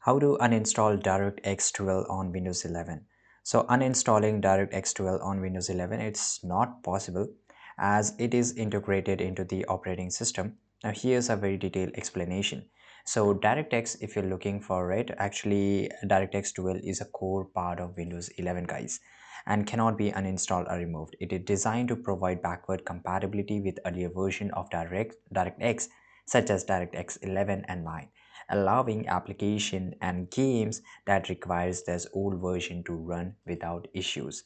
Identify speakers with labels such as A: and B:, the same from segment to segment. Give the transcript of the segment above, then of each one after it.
A: How to uninstall DirectX 12 on Windows 11? So uninstalling DirectX 12 on Windows 11, it's not possible as it is integrated into the operating system. Now here's a very detailed explanation. So DirectX, if you're looking for it, actually DirectX 12 is a core part of Windows 11, guys, and cannot be uninstalled or removed. It is designed to provide backward compatibility with earlier version of DirectX such as DirectX 11 and 9, allowing application and games that requires this old version to run without issues.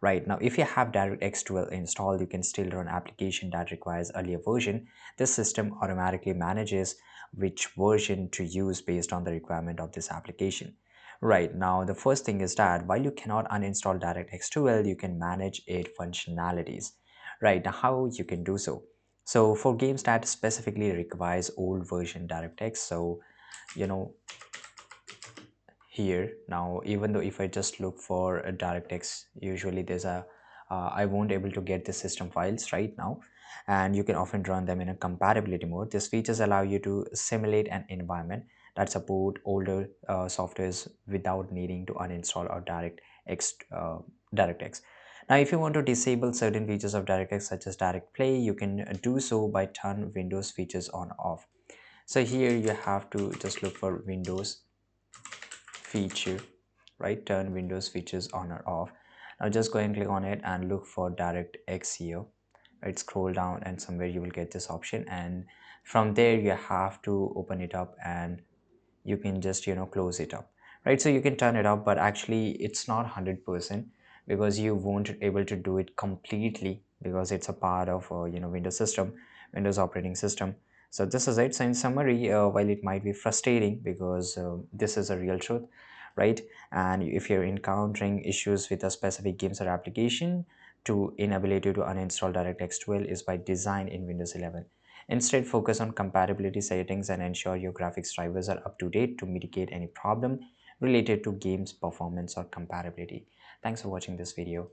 A: Right now, if you have DirectX 12 installed, you can still run application that requires earlier version. This system automatically manages which version to use based on the requirement of this application. Right now, the first thing is that while you cannot uninstall DirectX 12, you can manage its functionalities. Right now, how you can do so? So for games that specifically requires old version DirectX, so you know here now, even though if I just look for a DirectX, usually there's a I won't able to get the system files right now, and you can often run them in a compatibility mode. These features allow you to simulate an environment that support older softwares without needing to uninstall or DirectX. Now if you want to disable certain features of DirectX such as direct play, you can do so by turn Windows features on off. So here you have to just look for Windows feature, right? Turn Windows features on or off. Now just go and click on it and look for DirectX here, right? Scroll down and somewhere you will get this option, and from there you have to open it up and you can just close it up, right? So you can turn it off, but actually it's not 100% because you won't able to do it completely because it's a part of Windows system, Windows operating system. So this is it. So in summary, while it might be frustrating because this is a real truth, right? And if you're encountering issues with a specific games or application, to inability to uninstall DirectX 12 is by design in Windows 11. Instead, focus on compatibility settings and ensure your graphics drivers are up to date to mitigate any problem related to games performance or compatibility. Thanks for watching this video.